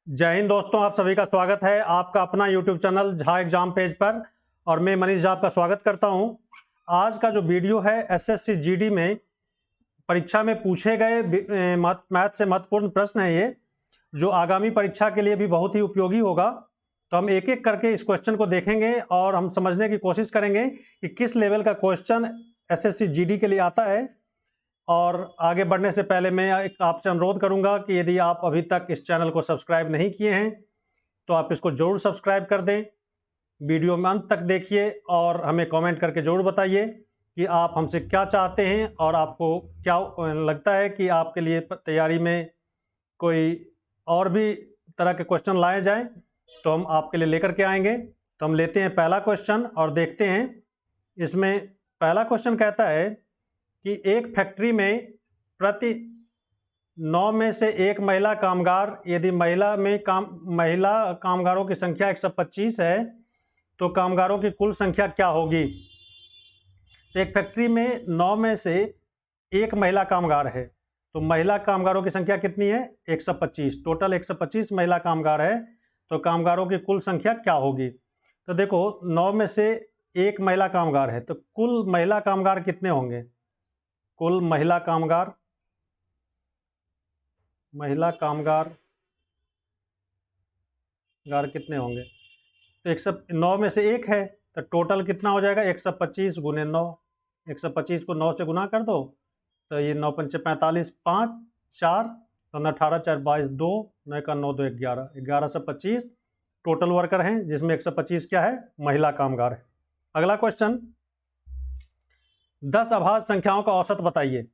जय हिंद दोस्तों, आप सभी का स्वागत है आपका अपना YouTube channel Jha exam page पर। और मैं मनीष झा आपका स्वागत करता हूं। आज का जो वीडियो है एसएससी जीडी में परीक्षा में पूछे गए मैथ से महत्वपूर्ण प्रश्न है ये, जो आगामी परीक्षा के लिए भी बहुत ही उपयोगी होगा। तो हम एक एक करके इस क्वेश्चन को देखेंगे और हम समझने की कोशिश करेंगे कि किस लेवल का क्वेश्चन एसएससी जीडी के लिए आता है। और आगे बढ़ने से पहले मैं एक आपसे अनुरोध करूंगा कि यदि आप अभी तक इस चैनल को सब्सक्राइब नहीं किए हैं तो आप इसको ज़रूर सब्सक्राइब कर दें। वीडियो में अंत तक देखिए और हमें कमेंट करके ज़रूर बताइए कि आप हमसे क्या चाहते हैं और आपको क्या लगता है कि आपके लिए तैयारी में कोई और भी तरह के क्वेश्चन लाए जाएं तो हम आपके लिए लेकर के आएंगे। तो हम लेते हैं पहला क्वेश्चन और देखते हैं। इसमें पहला क्वेश्चन कहता है कि एक फैक्ट्री में प्रति 9 में से एक महिला कामगार, यदि महिला कामगारों की संख्या 125 है तो कामगारों की कुल संख्या क्या होगी। तो एक फैक्ट्री में 9 में से एक महिला कामगार है तो महिला कामगारों की संख्या कितनी है, 125। टोटल 125 महिला कामगार है तो कामगारों की कुल संख्या क्या होगी। तो देखो 9 में से एक महिला कामगार है तो कुल महिला कामगार कितने होंगे। कुल महिला कामगार कितने होंगे। तो 109 में से एक है तो टोटल कितना हो जाएगा, 125 गुने 9। 125 को 9 से गुना कर दो तो ये 9 पंचे 45, 5 4 18 4 22 2 9 का 9 2 11 11 से 25 टोटल वर्कर हैं, जिसमें 125 क्या है, महिला कामगार है। अगला क्वेश्चन, 10 अभाज्य संख्याओं का औसत बताइए।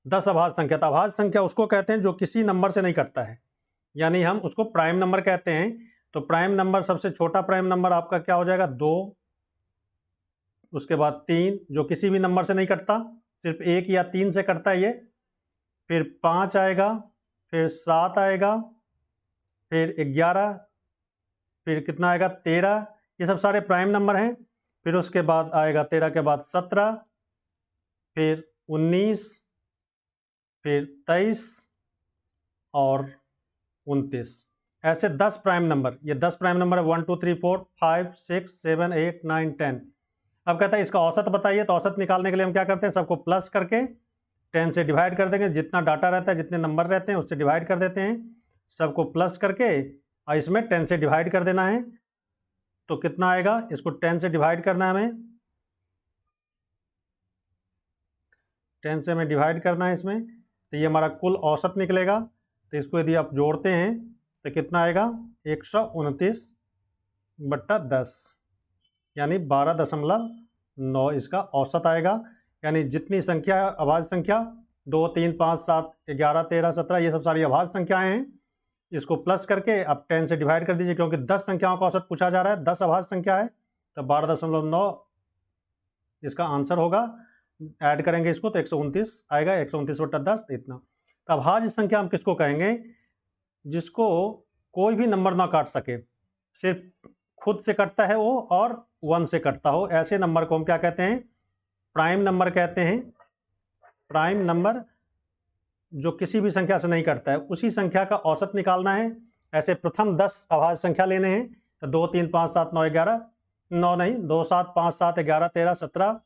10 अभाज्य संख्या, तो अभाज्य संख्या उसको कहते हैं जो किसी नंबर से नहीं कटता है, यानी हम उसको प्राइम नंबर कहते हैं। तो प्राइम नंबर, सबसे छोटा प्राइम नंबर आपका क्या हो जाएगा, 2। उसके बाद 3 जो किसी भी नंबर से नहीं कटता, सिर्फ 1 या 3 से कटता है ये। फिर 5 आएगा, फिर 7 आएगा, फिर 11, फिर कितना आएगा 13। ये सब सारे प्राइम नंबर हैं। फिर उसके बाद आएगा 13 के बाद 17, फिर 19, फिर 23 और 29। ऐसे 10 प्राइम नंबर, ये 10 प्राइम नंबर है, 1 2 3 4 5 6 7 8 9 10। अब कहता है इसका औसत बताइए। तो औसत निकालने के लिए हम क्या करते हैं, सबको प्लस करके 10 से डिवाइड कर देंगे। जितना डाटा रहता है, जितने नंबर रहते हैं उससे डिवाइड कर देते हैं। सबको प्लस करके और इसमें 10 से डिवाइड कर देना है। तो कितना आएगा, इसको 10 से डिवाइड करना है हमें, 10 से हमें डिवाइड करना है इसमें। तो ये हमारा कुल औसत निकलेगा। तो इसको यदि आप जोड़ते हैं तो कितना आएगा, 129/10, यानी 12.9 इसका औसत आएगा। यानी जितनी संख्या है अभाज्य संख्या, 2 3 5 7 11 13 17, ये सब सारी अभाज्य संख्याएं हैं। इसको प्लस करके आप 10 से डिवाइड कर दीजिए, क्योंकि 10 संख्याओं का औसत पूछा जा रहा है, 10 अभाज्य संख्या है तो 12.9 इसका आंसर होगा। ऐड करेंगे इसको तो 129 आएगा, 129/10 इतना। तो अभाज्य संख्या हम किसको कहेंगे, जिसको कोई भी नंबर ना काट सके, सिर्फ खुद से कटता है वो और 1 से कटता हो, ऐसे नंबर को हम क्या कहते हैं, प्राइम नंबर कहते हैं। प्राइम नंबर जो किसी भी संख्या से नहीं कटता है, उसी संख्या का औसत निकालना है। ऐसे प्रथम 10 अभाज्य संख्या लेने हैं तो 2 3 5 7 9 11, 9 नहीं 2 7 5 7 11 13 17,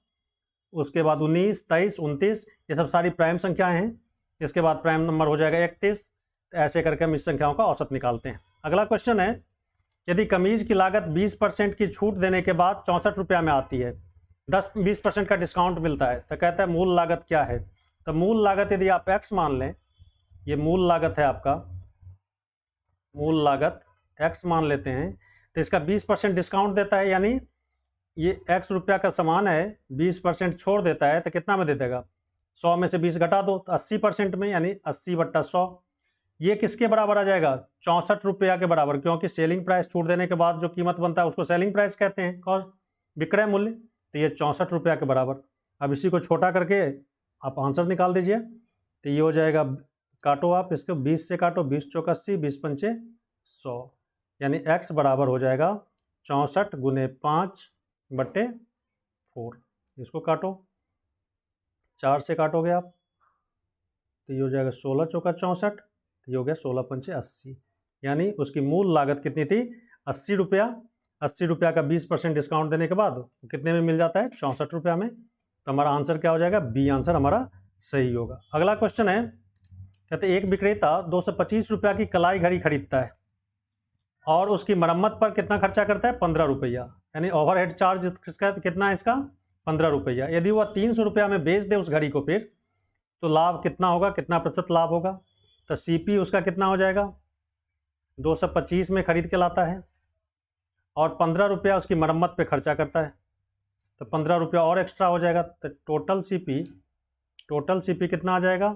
उसके बाद 19 23 29, ये सब सारी प्राइम संख्याएं हैं। इसके बाद प्राइम नंबर हो जाएगा 31। ऐसे करके हम इस संख्याओं का औसत निकालते हैं। अगला क्वेश्चन है, यदि कमीज की लागत 20% की छूट देने के बाद 64 रुपया में आती है, 20% का डिस्काउंट मिलता है, तो कहता है मूल लागत क्या है। तो मूल लागत यदि आप x मान लें, ये मूल लागत है आपका, मूल लागत x मान लेते हैं, तो इसका 20% डिस्काउंट देता है, यानी ये x रुपया का सामान है, 20% छोड़ देता है तो कितना में दे देगा, 100 में से 20 घटा दो तो 80% में, यानी 80/100। ये किसके बराबर आ जाएगा, 64 रुपया के बराबर, क्योंकि सेलिंग प्राइस छूट देने के बाद जो कीमत बनता है उसको सेलिंग प्राइस कहते हैं, कॉस्ट, विक्रय मूल्य। तो ये 64 रुपया के बराबर। अब इसी को छोटा करके आप आंसर निकाल दीजिए। तो ये हो जाएगा, काटो आप इसको, 20 से काटो, 20 चौक 80, 20 पंचे 100, यानी x बराबर हो जाएगा 64 गुने 5/4। इसको काटो, 4 से काटोगे आप तो ये हो जाएगा 16 चौका 64, तो ये हो गया 16 पंचे 80। यानी उसकी मूल लागत कितनी थी 80 रुपया। 80 रुपया का 20% डिस्काउंट देने के बाद कितने में मिल जाता है 64 रुपया में। तो हमारा आंसर क्या हो जाएगा, बी आंसर हमारा सही होगा। अगला क्वेश्चन है, कहते एक विक्रेता 225 रुपया की कलाई घड़ी खरीदता है और उसकी मरम्मत पर कितना खर्चा करता है 15 रुपया, यानी ओवरहेड चार्ज किसका कितना है इसका 15 रुपया। यदि वह 300 रुपया में बेच दे उस घड़ी को फिर तो लाभ कितना होगा, कितना प्रतिशत लाभ होगा। तो सीपी उसका कितना हो जाएगा 225 में खरीद के लाता है और 15 रुपया उसकी मरम्मत पे खर्चा करता है, तो 15 रुपया और एक्स्ट्रा हो जाएगा। तो टोटल सीपी कितना आ जाएगा,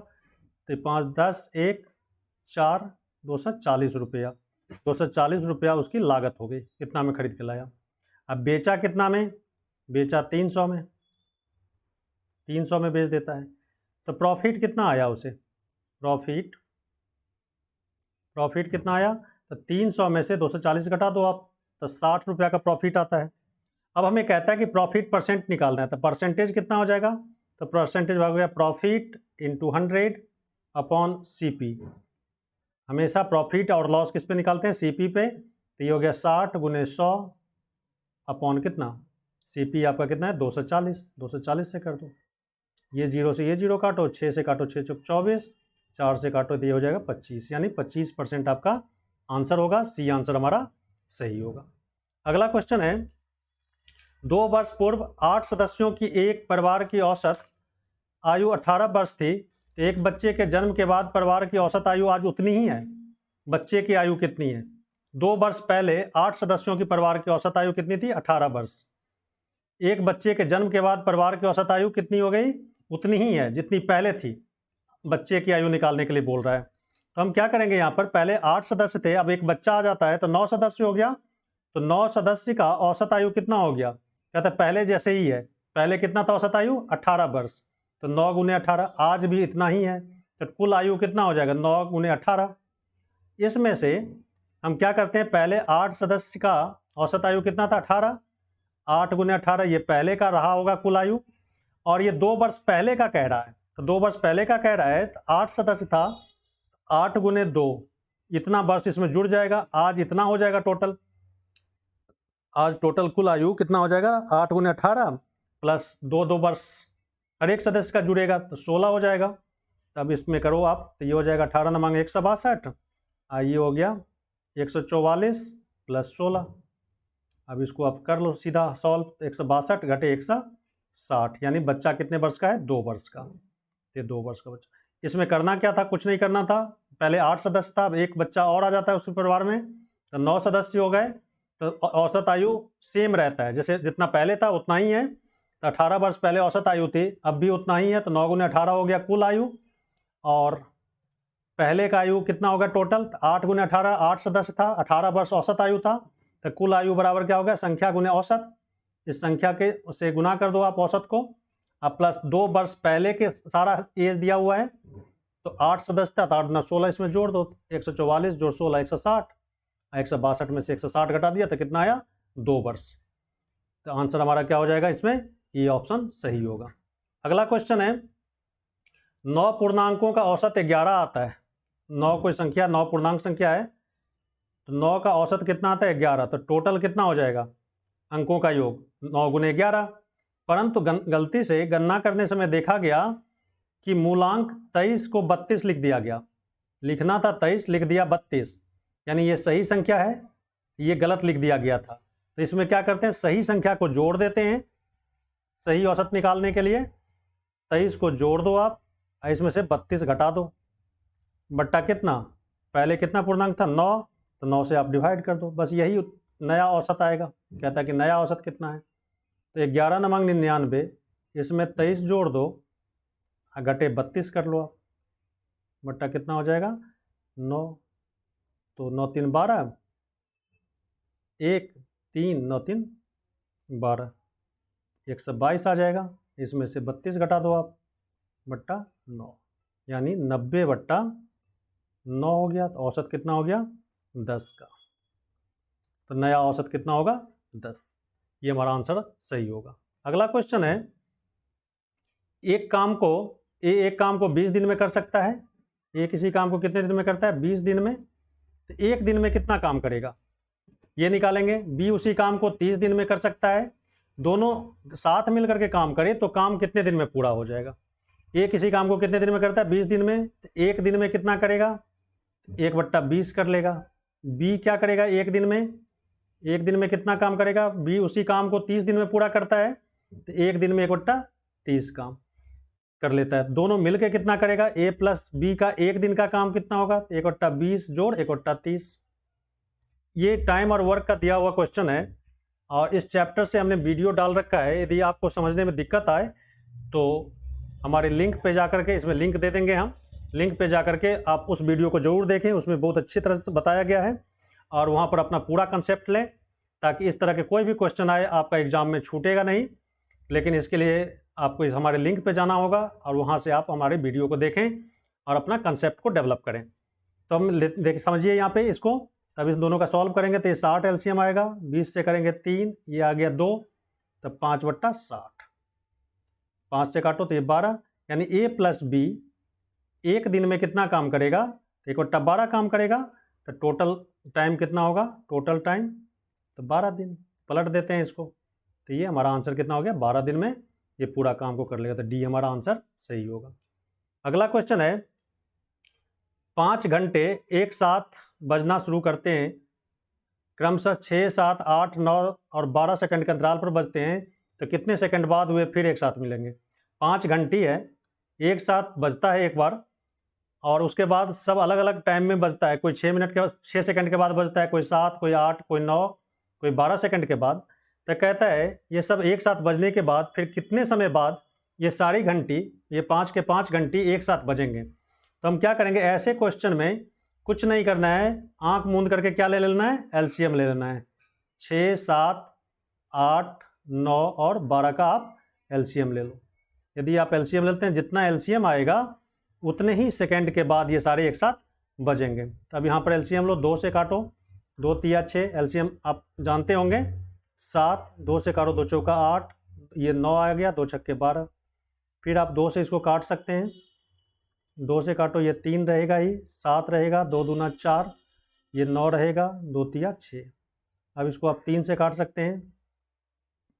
तो 5 10 1 4 240 रुपया। 240 रुपया उसकी लागत हो गई, कितना में खरीद के लाया। अब बेचा कितना में, बेचा 300 में, 300 में बेच देता है। तो प्रॉफिट कितना आया उसे, प्रॉफिट कितना आया, तो 300 में से 240 घटा दो आप, तो 60 रुपया का प्रॉफिट आता है। अब हमें कहता है कि प्रॉफिट परसेंट निकालना है, तो परसेंटेज कितना हो जाएगा, तो परसेंटेज हो गया प्रॉफिट इंटू 100 अपॉन सीपी। हमेशा प्रॉफिट और लॉस किस पे निकालते हैं, सीपी पे। तो ये हो गया 60 गुने 100 अपॉन कितना, सीपी आपका कितना है 240, 240 से कर दो। ये 0 से ये 0 काटो, 6 से काटो 6 चौक 24, 4 से काटो तो ये हो जाएगा 25, यानी 25% आपका आंसर होगा। सी आंसर हमारा सही होगा। अगला क्वेश्चन है, 2 वर्ष पूर्व 8 सदस्यों की एक परिवार की औसत आयु 18 वर्ष थी। एक बच्चे के जन्म के बाद परिवार की औसत आयु आज उतनी ही है। बच्चे की आयु कितनी है, 2 वर्ष पहले 8 सदस्यों की परिवार की औसत आयु कितनी थी 18 वर्ष। एक बच्चे के जन्म के बाद परिवार की औसत आयु कितनी हो गई, उतनी ही है जितनी पहले थी। बच्चे की आयु निकालने के लिए बोल रहा है। तो हम क्या करेंगे, यहाँ पर पहले 8 सदस्य थे, अब एक बच्चा आ जाता है तो 9 सदस्य हो गया। तो 9 सदस्य का औसत आयु कितना हो गया, कहते हैं पहले जैसे ही है। पहले कितना था औसत आयु 18 वर्ष, तो 9 गुने 18 आज भी इतना ही है। तो कुल आयु कितना हो जाएगा 9 गुने 18। इसमें से हम क्या करते हैं, पहले 8 सदस्य का औसत आयु कितना था 18, 8 गुने 18 ये पहले का रहा होगा कुल आयु, और ये 2 वर्ष पहले का कह रहा है। तो 2 वर्ष पहले का कह रहा है, तो 8 सदस्य था, 8 गुने 2 इतना वर्ष इसमें जुड़ जाएगा, आज इतना हो जाएगा टोटल। आज टोटल कुल आयु कितना हो जाएगा 8 गुने 18 प्लस 2 वर्ष हर एक सदस्य का जुड़ेगा तो 16 हो जाएगा। तब इसमें करो आप, तो ये हो जाएगा 18 नमांग 162, ये हो गया 144 प्लस 16। अब इसको आप कर लो सीधा सॉल्व, 162 घटे 160, यानी बच्चा कितने वर्ष का है 2 वर्ष का। ये 2 वर्ष का बच्चा। इसमें करना क्या था, कुछ नहीं करना था। पहले 8 सदस्य था, अब एक बच्चा और आ जाता है उसके परिवार में, तो 9 सदस्य हो गए। तो औसत आयु सेम रहता है, जैसे जितना पहले था उतना ही है। तो 18 वर्ष पहले औसत आयु थी, अब भी उतना ही है। तो 9 गुने 18 हो गया कुल आयु, और पहले का आयु कितना होगा टोटल 8 गुने 18, 8 सदस्य था, 18 वर्ष औसत आयु था। तो कुल आयु बराबर क्या होगा, संख्या गुने औसत। इस संख्या के से गुना कर दो आप औसत को, अब प्लस 2 वर्ष पहले के सारा एज दिया हुआ है। तो 8 सदस्य था, 8 × 16 इसमें जोड़ दो, 144 जोड़ 16 160, 162 में से 160 घटा दिया तो कितना आया 2 वर्ष। तो आंसर हमारा क्या हो जाएगा, इसमें ये ऑप्शन सही होगा। अगला क्वेश्चन है, 9 पूर्णांकों का औसत 11 आता है। 9 कोई संख्या, 9 पूर्णांक संख्या है, तो 9 का औसत कितना आता है 11। तो टोटल कितना हो जाएगा अंकों का योग 9 गुने 11। परंतु गलती से गणना करने समय देखा गया कि मूलांक 23 को 32 लिख दिया गया। लिखना था 23, लिख दिया 32, यानी ये सही संख्या है, ये गलत लिख दिया गया था। तो इसमें क्या करते हैं, सही संख्या को जोड़ देते हैं सही औसत निकालने के लिए। 23 को जोड़ दो आप, इसमें से 32 घटा दो, बट्टा कितना, पहले कितना पूर्णांक था 9, तो 9 से आप डिवाइड कर दो, बस यही नया औसत आएगा। कहता है कि नया औसत कितना है, तो 11 नमांग 99, इसमें 23 जोड़ दो, घटे 32 कर लो आप, बट्टा कितना हो जाएगा 9, तो 9 3 12, 1 3 9 3 12, 122 आ जाएगा। इसमें से 32 घटा दो आप, बट्टा 9, यानी 90 बट्टा 9 हो गया। तो औसत कितना हो गया 10 का। तो नया औसत कितना होगा 10। ये हमारा आंसर सही होगा। अगला क्वेश्चन है, एक काम को 20 दिन में कर सकता है। किसी काम को कितने दिन में करता है 20 दिन में। तो 1 दिन में कितना काम करेगा ये निकालेंगे। बी उसी काम को 30 दिन में कर सकता है, दोनों साथ मिल करके काम करें तो काम कितने दिन में पूरा हो जाएगा। ए किसी काम को कितने दिन में करता है 20 दिन में, तो 1 दिन में कितना करेगा 1/20 कर लेगा। बी क्या करेगा 1 दिन में, 1 दिन में कितना काम करेगा, बी उसी काम को 30 दिन में पूरा करता है तो 1 दिन में 1/30 काम कर लेता है। दोनों मिलके कितना करेगा, ए प्लस बी का 1 दिन का काम कितना होगा 1/20 जोड़ 1/30। ये टाइम और वर्क का दिया हुआ क्वेश्चन है और इस चैप्टर से हमने वीडियो डाल रखा है। यदि आपको समझने में दिक्कत आए तो हमारे लिंक पे जा करके, इसमें लिंक दे देंगे हम, लिंक पे जा करके आप उस वीडियो को ज़रूर देखें, उसमें बहुत अच्छी तरह से बताया गया है और वहाँ पर अपना पूरा कंसेप्ट लें ताकि इस तरह के कोई भी क्वेश्चन आए आपका एग्जाम में छूटेगा नहीं। लेकिन इसके लिए आपको इस हमारे लिंक पे जाना होगा और वहाँ से आप हमारे वीडियो को देखें और अपना कंसेप्ट को डेवलप करें। तो हम देख समझिए यहाँ पे इसको, तब इस दोनों का सॉल्व करेंगे तो ये 60 एलसीएम आएगा, 20 से करेंगे 3, ये आ गया 2, तब 5/60, 5 से काटो तो ये 12, यानी ए प्लस बी 1 दिन में कितना काम करेगा 1/12 काम करेगा। तो टोटल टाइम कितना होगा, टोटल टाइम तो 12 दिन। पलट देते हैं इसको तो ये हमारा आंसर कितना हो गया 12 दिन में ये पूरा काम को कर लेगा, तो डी हमारा आंसर सही होगा। अगला क्वेश्चन है 5 घंटे एक साथ बजना शुरू करते हैं, क्रमशः 6, 7, 8, 9 और 12 सेकंड के अंतराल पर बजते हैं, तो कितने सेकंड बाद वे फिर एक साथ मिलेंगे। 5 घंटी है, एक साथ बजता है एक बार और उसके बाद सब अलग अलग टाइम में बजता है, कोई 6 सेकंड के बाद बजता है, कोई 7, कोई 8, कोई 9, कोई 12 सेकंड के बाद। तो कहता है ये सब एक साथ बजने के बाद फिर कितने समय बाद ये सारी घंटी, ये 5 के 5 घंटी एक साथ बजेंगे। तो हम क्या करेंगे, ऐसे क्वेश्चन में कुछ नहीं करना है, आंख मूंद करके क्या ले लेना है, एलसीएम ले लेना है। 6, 7, 8, 9 और 12 का आप एलसीएम ले लो। यदि आप एलसीएम लेते हैं, जितना एलसीएम आएगा उतने ही सेकंड के बाद ये सारे एक साथ बजेंगे। तो अब यहाँ पर एलसीएम लो, 2 से काटो, 2 तिया 6, एलसीएम आप जानते होंगे 7, 2 से काटो 2 चौका 8, ये 9 आ गया, 2 छक्के 12। फिर आप 2 से इसको काट सकते हैं, 2 से काटो ये 3 रहेगा ही, 7 रहेगा, 2 दूना 4, ये 9 रहेगा, 2 तिया 6। अब इसको आप 3 से काट सकते हैं,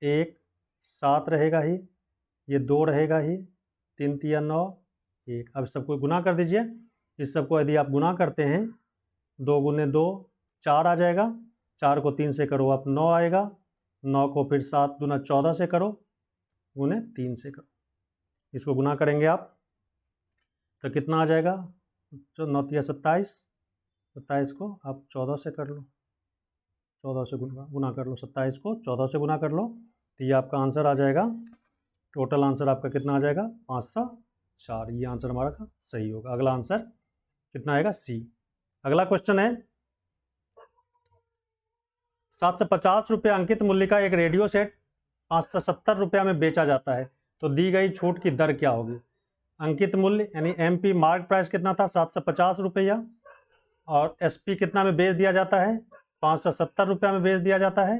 1, 7 रहेगा ही, ये 2 रहेगा ही, 3 तिया 9, 1। अब सबको गुना कर दीजिए, इस सबको यदि आप गुना करते हैं 2 गुने 2 4 आ जाएगा, 4 को 3 से करो आप 9 आएगा, 9 को फिर 7 दूना 14 से करो, गुने 3 से करो, इसको गुना करेंगे आप तो कितना आ जाएगा, 9 तिया 27, 27 को आप 14 से कर लो, 14 से गुना कर लो, 27 को 14 से गुना कर लो, तो ये आपका आंसर आ जाएगा। टोटल आंसर आपका कितना आ जाएगा 504, ये आंसर हमारा का सही होगा। अगला आंसर कितना आएगा, सी। अगला क्वेश्चन है 750 रुपये अंकित मूल्य का एक रेडियो सेट 570 रुपया में बेचा जाता है, तो दी गई छूट की दर क्या होगी। अंकित मूल्य यानी एमपी मार्क प्राइस कितना था 750 रुपया और एसपी कितना में बेच दिया जाता है 570 रुपया में बेच दिया जाता है।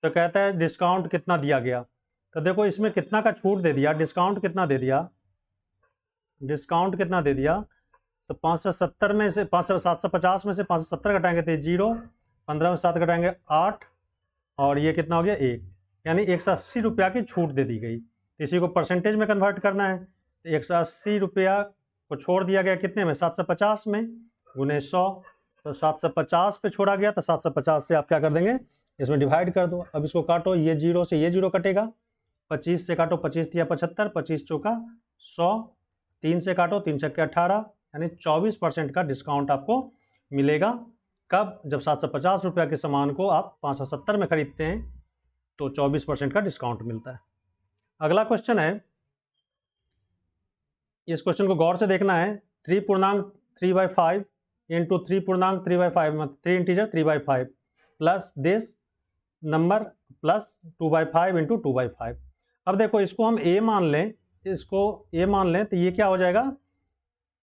तो कहता है डिस्काउंट कितना दिया गया, तो देखो इसमें कितना का छूट दे दिया, डिस्काउंट कितना दे दिया, डिस्काउंट कितना दे दिया, तो 570 में से 750 में से 570 घटाएंगे तो 0, 15 में 7 घटाएंगे 8 और ये कितना हो गया 1, यानी 180 रुपया की छूट दे दी गई। तो इसी को परसेंटेज में कन्वर्ट करना है, तो 180 रुपया को छोड़ दिया गया कितने में 750 में, गुने 100, तो 750 पे छोड़ा गया तो 750 से आप क्या कर देंगे इसमें डिवाइड कर दो। अब इसको काटो, ये 0 से ये 0 कटेगा, 25 से काटो 25 या 75, 25 चौका 100, 3 से काटो 3 छक्के 18, यानी 24% का डिस्काउंट आपको मिलेगा। कब, जब 750 रुपया के सामान को आप 570 में खरीदते हैं तो 24% का डिस्काउंट मिलता है। अगला क्वेश्चन है, इस क्वेश्चन को गौर से देखना है। 3.3/5 इंटू 3.3/5 मतलब 3 integer 3/5 plus this number plus 2/5 into 2/5। अब देखो इसको हम a मान लें, इसको a मान लें तो ये क्या हो जाएगा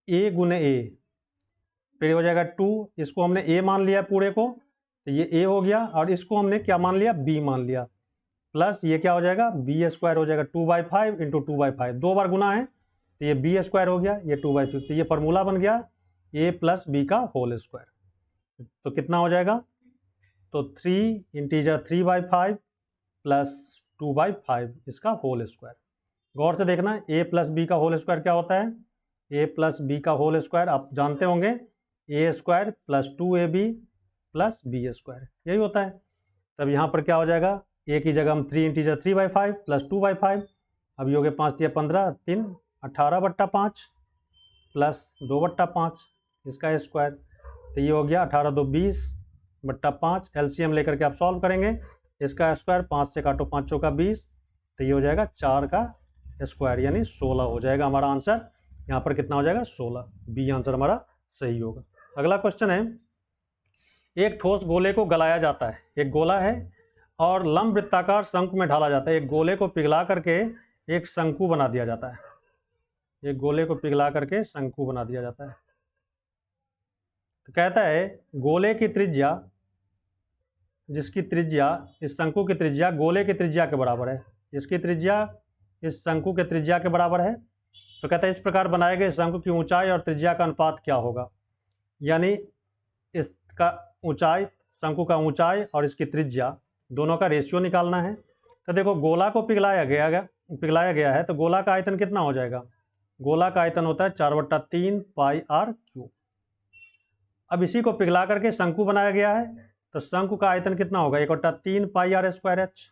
a गुने a, फिर हो जाएगा 2, इसको हमने a मान लिया पूरे को तो ये a हो गया और इसको हमने क्या मान लिया b मान लिया, प्लस ये क्या हो जाएगा b स्क्वायर हो जाएगा 2/5 इंटू 2/5, 2 बार गुना है तो ये b स्क्वायर हो गया, ये 2/5, तो ये फार्मूला बन गया a प्लस बी का होल स्क्वायर। तो कितना हो जाएगा, तो 3 इंटीजर 3/5 प्लस 2/5 इसका होल स्क्वायर। गौर से देखना, a प्लस बी का होल स्क्वायर क्या होता है, a प्लस बी का होल स्क्वायर आप जानते होंगे a square plus 2ab plus B square, यही होता है। तब यहाँ पर क्या हो जाएगा, a की जगह हम 3 इंटीजर 3/5 प्लस 2/5, अब ये हो गया 5 × 15 3 18/5 प्लस 2/5 इसका स्क्वायर, तो ये हो गया 18 2 20/5। एलसीएम लेकर के आप सॉल्व करेंगे, इसका स्क्वायर 5 से काटो 5 चौका 20, तो ये हो जाएगा 4 का स्क्वायर यानी 16 हो जाएगा हमारा आंसर। यहाँ पर कितना हो जाएगा 16, बी आंसर हमारा सही होगा। अगला क्वेश्चन है, एक ठोस गोले को गलाया जाता है, एक गोला है और लंब वृत्ताकार शंकु में ढाला जाता है। एक गोले को पिघला करके एक शंकु बना दिया जाता है, एक गोले को पिघला करके शंकु बना दिया जाता है। तो कहता है गोले की त्रिज्या, जिसकी त्रिज्या इस शंकु की त्रिज्या गोले की त्रिज्या के बराबर है, इसकी त्रिज्या इस शंकु के त्रिज्या के बराबर है। तो कहता है इस प्रकार बनाए गए शंकु की ऊंचाई और त्रिज्या का अनुपात क्या होगा, यानी इसका ऊंचाई, शंकु का ऊंचाई और इसकी त्रिज्या दोनों का रेशियो निकालना है। तो देखो गोला को पिघलाया गया है, तो गोला का आयतन कितना हो जाएगा, गोला का आयतन होता है 4/3 πr³। अब इसी को पिघला करके शंकु बनाया गया है, तो शंकु का आयतन कितना होगा 1/3 πr²h।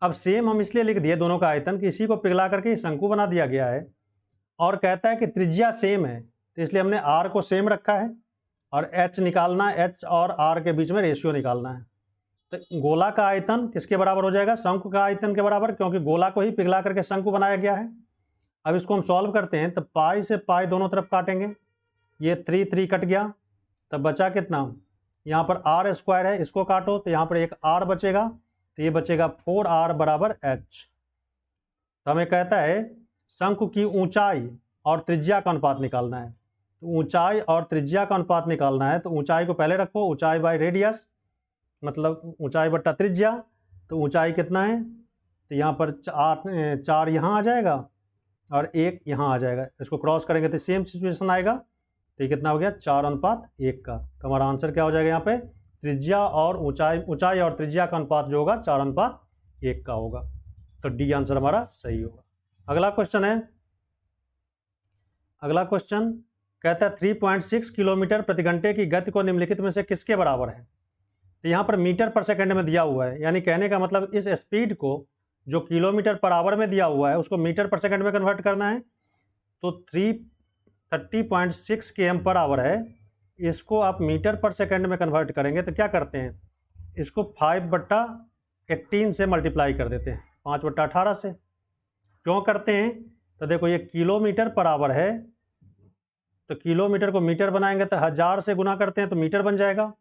अब सेम हम इसलिए लिख दिए दोनों का आयतन कि इसी को पिघला करके शंकु बना दिया गया है, और कहता है कि त्रिज्या सेम है, तो इसलिए हमने r को सेम रखा है और h निकालना, h और r के बीच में रेशियो निकालना है। तो गोला का आयतन किसके बराबर हो जाएगा, शंकु का आयतन के बराबर, क्योंकि गोला को ही पिघला करके शंकु बनाया गया है। अब इसको हम सॉल्व करते हैं, तो पाई से पाई दोनों तरफ काटेंगे, ये 3 3 कट गया, तब बचा कितना, यहाँ पर r² है, इसको काटो तो यहाँ पर एक r बचेगा, तो ये बचेगा 4r = h। तो हमें कहता है शंकु की ऊंचाई और त्रिज्या का अनुपात निकालना है। तो ऊंचाई और त्रिज्या का अनुपात निकालना है, तो ऊंचाई को पहले रखो, ऊंचाई बाय रेडियस मतलब ऊंचाई बट्टा त्रिज्या। तो ऊंचाई कितना है, तो यहाँ पर 4 यहाँ आ जाएगा और 1 यहाँ आ जाएगा, इसको क्रॉस करेंगे तो सेम सिचुएशन आएगा। तो ये कितना हो गया 4:1 का। तो हमारा आंसर क्या हो जाएगा, यहाँ पे त्रिज्या और ऊंचाई और त्रिज्या का अनुपात जो होगा 4:1 का होगा। तो डी आंसर हमारा सही होगा। अगला क्वेश्चन कहता है 3.6 किलोमीटर प्रति घंटे की गति को निम्नलिखित में से किसके बराबर है। तो यहाँ पर मीटर पर सेकंड में दिया हुआ है, यानी कहने का मतलब इस स्पीड को जो किलोमीटर पर आवर में दिया हुआ है उसको मीटर पर सेकंड में कन्वर्ट करना है। तो 330.6 km/h है, इसको आप मीटर पर सेकंड में कन्वर्ट करेंगे तो क्या करते हैं, इसको 5/18 से मल्टीप्लाई कर देते हैं, 5/18 से। क्यों करते हैं, तो देखो ये किलोमीटर पर आवर है, तो किलोमीटर को मीटर बनाएंगे तो 1000 से गुना करते हैं तो मीटर बन जाएगा।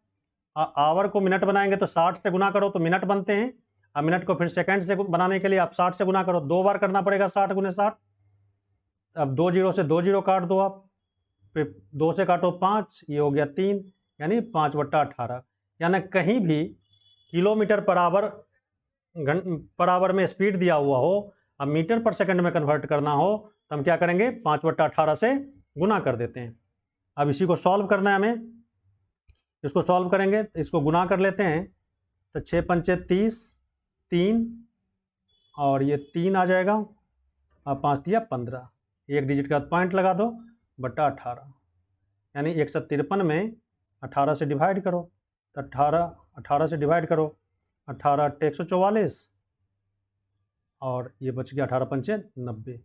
आवर को मिनट बनाएंगे तो 60 से गुना करो तो मिनट बनते हैं। अब मिनट को फिर सेकंड से बनाने के लिए आप 60 से गुना करो, 2 बार करना पड़ेगा 60 × 60। अब 2 0 से 2 0 काट दो आप, फिर 2 से काटो 5, ये हो गया 3, यानी 5/18। यानी कहीं भी किलोमीटर पर आवर में स्पीड दिया हुआ हो, अब मीटर पर सेकंड में कन्वर्ट करना हो तो हम क्या करेंगे 5/18 से गुना कर देते हैं। अब इसी को सॉल्व करना है हमें, इसको सॉल्व करेंगे तो इसको गुना कर लेते हैं, तो 6 × 5 = 30, 3 और ये 3 आ जाएगा, अब 5 × 3 = 15, एक डिजिट का पॉइंट लगा दो बट्टा 18, यानी 153 में 18 से डिवाइड करो, तो 18 से डिवाइड करो, 18 × 144 और ये बच गया 18 × 5 = 90।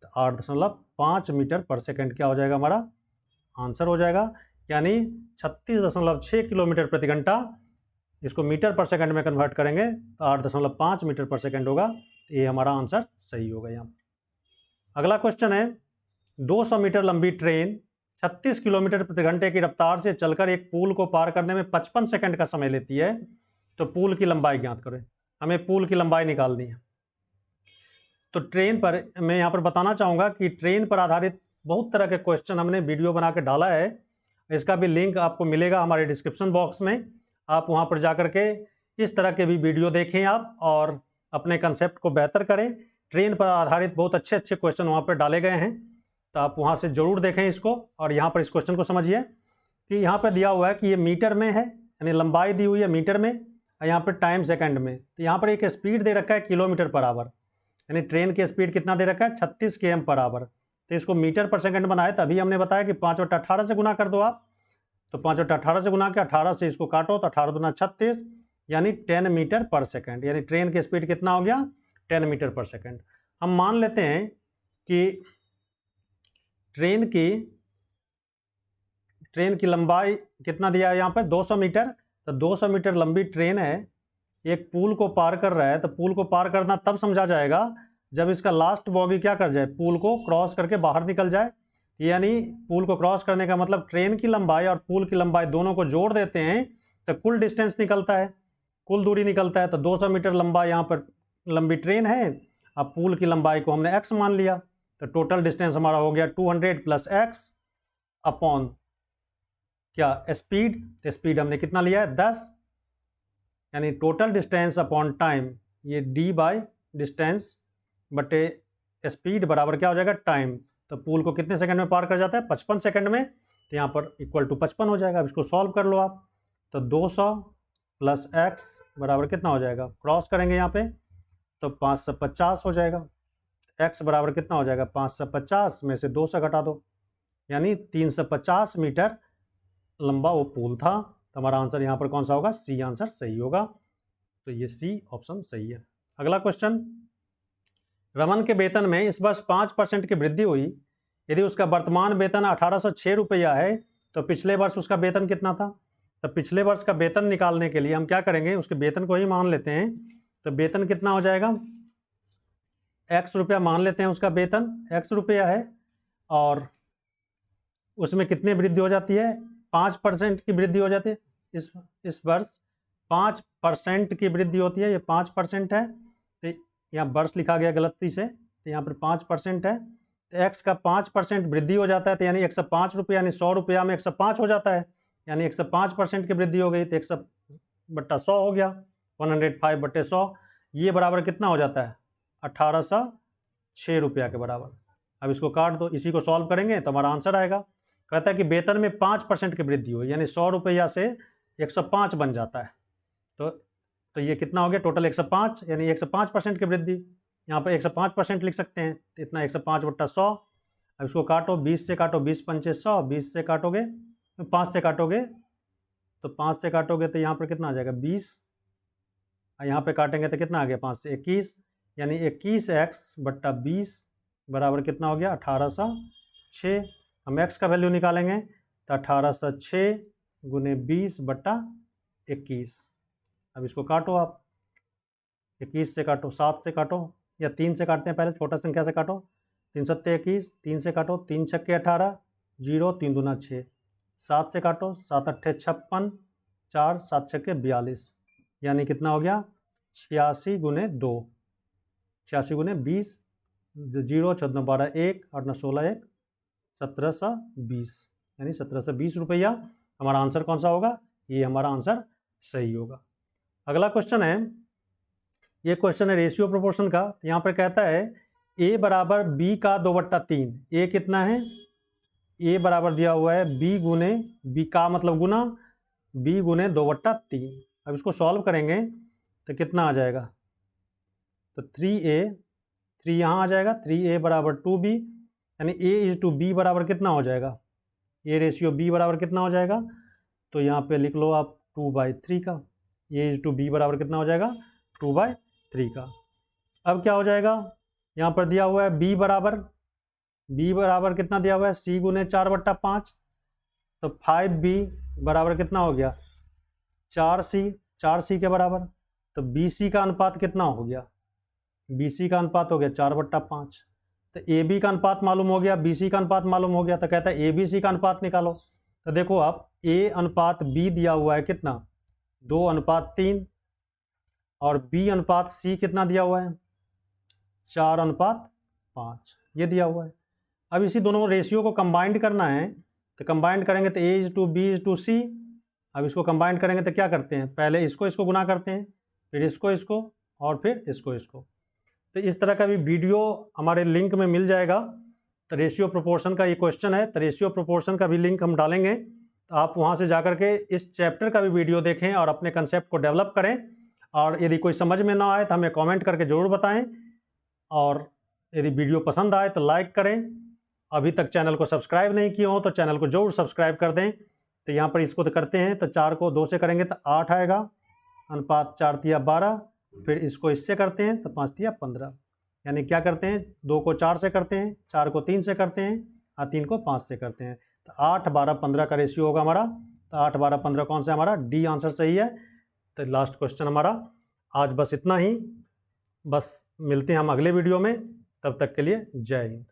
तो 8.5 मीटर पर सेकंड क्या हो जाएगा, हमारा आंसर हो जाएगा। यानी 36.6 किलोमीटर प्रति घंटा, इसको मीटर पर सेकंड में कन्वर्ट करेंगे तो 8.5 मीटर पर सेकंड होगा। ये हमारा आंसर सही होगा यहाँ। अगला क्वेश्चन है 200 मीटर लंबी ट्रेन 36 किलोमीटर प्रति घंटे की रफ्तार से चलकर एक पुल को पार करने में 55 सेकंड का समय लेती है, तो पुल की लंबाई ज्ञात करें। हमें पुल की लंबाई निकालनी है। तो ट्रेन पर मैं यहाँ पर बताना चाहूँगा कि ट्रेन पर आधारित बहुत तरह के क्वेश्चन हमने वीडियो बना के डाला है, इसका भी लिंक आपको मिलेगा हमारे डिस्क्रिप्शन बॉक्स में। आप वहाँ पर जा कर के इस तरह के भी वीडियो देखें आप और अपने कंसेप्ट को बेहतर करें। ट्रेन पर आधारित बहुत अच्छे अच्छे क्वेश्चन वहाँ पर डाले गए हैं, तो आप वहाँ से ज़रूर देखें इसको और यहाँ पर इस क्वेश्चन को समझिए कि यहाँ पे दिया हुआ है कि ये मीटर में है, यानी लंबाई दी हुई है मीटर में, और यहाँ पे टाइम सेकंड में। तो यहाँ पर एक स्पीड दे रखा है किलोमीटर पर आवर, यानी ट्रेन की स्पीड कितना दे रखा है 36 km पर आवर। तो इसको मीटर पर सेकंड बनाए, तभी हमने बताया कि 5/18 से गुना कर दो आप। तो 5/18 से गुना के 18 से इसको काटो तो 18 दूना 36, यानी 10 मीटर पर सेकंड, यानी ट्रेन की स्पीड कितना हो गया 10 मीटर पर सेकंड। हम मान लेते हैं कि ट्रेन की लंबाई कितना दिया है यहाँ पर 200 मीटर। तो 200 मीटर लंबी ट्रेन है, एक पुल को पार कर रहा है। तो पुल को पार करना तब समझा जाएगा जब इसका लास्ट बॉगी क्या कर जाए, पुल को क्रॉस करके बाहर निकल जाए। यानी पुल को क्रॉस करने का मतलब ट्रेन की लंबाई और पुल की लंबाई दोनों को जोड़ देते हैं तो कुल डिस्टेंस निकलता है, कुल दूरी निकलता है। तो 200 मीटर लंबा यहाँ पर लंबी ट्रेन है, अब पुल की लंबाई को हमने x मान लिया। तो टोटल डिस्टेंस हमारा हो गया 200 + x अपॉन क्या स्पीड। तो स्पीड हमने कितना लिया है 10, यानी टोटल डिस्टेंस अपॉन टाइम, ये d/डिस्टेंस बटे स्पीड बराबर क्या हो जाएगा टाइम। तो पुल को कितने सेकंड में पार कर जाता है 55 सेकंड में। तो यहाँ पर इक्वल टू 55 हो जाएगा। अब इसको सॉल्व कर लो आप। तो 200 + x बराबर कितना हो जाएगा, क्रॉस करेंगे यहाँ पे तो 550 हो जाएगा। x बराबर कितना हो जाएगा 550 में से 200 घटा दो, यानी 350 मीटर लंबा वो पुल था। तो हमारा आंसर यहाँ पर कौन सा होगा, सी आंसर सही होगा। तो ये सी ऑप्शन सही है। अगला क्वेश्चन, रमन के वेतन में इस वर्ष 5% की वृद्धि हुई। यदि उसका वर्तमान वेतन 1806 रुपया है तो पिछले वर्ष उसका वेतन कितना था। तो पिछले वर्ष का वेतन निकालने के लिए हम क्या करेंगे, उसके वेतन को ही मान लेते हैं। तो वेतन कितना हो जाएगा, x रुपया मान लेते हैं, उसका वेतन x रुपया है और उसमें कितनी वृद्धि हो जाती है 5% की वृद्धि हो जाती है। इस वर्ष 5% की वृद्धि होती है, ये 5% है। तो यहाँ वर्ष लिखा गया गलती से, तो यहाँ पर 5% है। तो x का 5% वृद्धि हो जाता है, तो यानी 105 रुपये, यानी 100 रुपया में 105 हो जाता है, यानी 105% की वृद्धि हो गई। तो 100/100 हो गया, 105/100। ये बराबर कितना हो जाता है 1806 रुपया के बराबर। अब इसको काट दो, इसी को सॉल्व करेंगे तो हमारा आंसर आएगा। कहता है कि वेतन में 5% की वृद्धि हुई, यानी 100 रुपया से 105 बन जाता है। तो ये कितना हो गया टोटल 105, यानी 105% की वृद्धि। यहाँ पर 105% लिख सकते हैं, तो इतना 105/100। अब इसको काटो, 20 से काटो, 20 पंचे 100, 20 से काटोगे 5 से काटोगे तो 5 से काटोगे तो यहाँ पर कितना आ जाएगा 20, यहाँ पे काटेंगे तो कितना आ गया 5 से 21, यानी 21x/20 बराबर कितना हो गया 1806। हम x का वैल्यू निकालेंगे तो 1806 गुने 20/21। अब इसको काटो आप, 21 से काटो, 7 से काटो, या 3 से काटते हैं, पहले छोटा संख्या से काटो। 3 7 21, 3 से काटो, 3 छक्के 18, 0 3 दूना 6, 7 से काटो, 7 8 56, 4 7 छक्के 42, यानी कितना हो गया 86 गुने 2, 86 गुने 20, 0 14 12 1 8 9 16 1 1720, यानी 1720 रुपया हमारा आंसर कौन सा होगा, ये हमारा आंसर सही होगा। अगला क्वेश्चन है, ये क्वेश्चन है रेशियो प्रोपोर्शन का। यहाँ पर कहता है a बराबर b का 2/3। a कितना है, a बराबर दिया हुआ है b गुने b का मतलब गुना b गुने 2/3। अब इसको सॉल्व करेंगे तो कितना आ जाएगा, तो 3 यहाँ आ जाएगा, 3a बराबर 2b, यानी a/b बराबर कितना हो जाएगा, a रेशियो b बराबर कितना हो जाएगा, तो यहाँ पे लिख लो आप 2/3 का। a/b बराबर कितना हो जाएगा 2/3 का। अब क्या हो जाएगा, यहाँ पर दिया हुआ है b बराबर कितना दिया हुआ है c गुने 4/5, तो 5b बराबर कितना हो गया 4c के बराबर। तो bc का अनुपात कितना हो गया, bc का अनुपात हो गया 4/5। तो ab का अनुपात मालूम हो गया, bc का अनुपात मालूम हो गया, तो कहता है abc का अनुपात निकालो। तो देखो आप a/b दिया हुआ है कितना 2/3 और b/c कितना दिया हुआ है 4/5, ये दिया हुआ है। अब इसी दोनों रेशियो को कंबाइंड करना है, तो कंबाइंड करेंगे तो a/b/c। अब इसको कंबाइंड करेंगे तो क्या करते हैं, पहले इसको गुना करते हैं, फिर इसको और फिर इसको। तो इस तरह का भी वीडियो हमारे लिंक में मिल जाएगा। तो रेशियो प्रोपोर्शन का ये क्वेश्चन है, तो रेशियो प्रोपोर्शन का भी लिंक हम डालेंगे, तो आप वहाँ से जा कर के इस चैप्टर का भी वीडियो देखें और अपने कंसेप्ट को डेवलप करें। और यदि कोई समझ में ना आए तो हमें कमेंट करके ज़रूर बताएं, और यदि वीडियो पसंद आए तो लाइक करें। अभी तक चैनल को सब्सक्राइब नहीं किए हो तो चैनल को ज़रूर सब्सक्राइब कर दें। तो यहाँ पर इसको तो करते हैं, तो 4 को 2 से करेंगे तो 8 आएगा, अनुपात 4 तिया 12। फिर इसको इससे करते हैं तो 5 तिया 15। यानी क्या करते हैं, 2 को 4 से करते हैं, 4 को 3 से करते हैं और 3 को 5 से करते हैं। तो 8 12 15 का रेशियो होगा हमारा। तो 8 12 15 कौन सा हमारा, डी आंसर सही है। तो लास्ट क्वेश्चन हमारा आज बस इतना ही। बस मिलते हैं हम अगले वीडियो में, तब तक के लिए जय हिंद।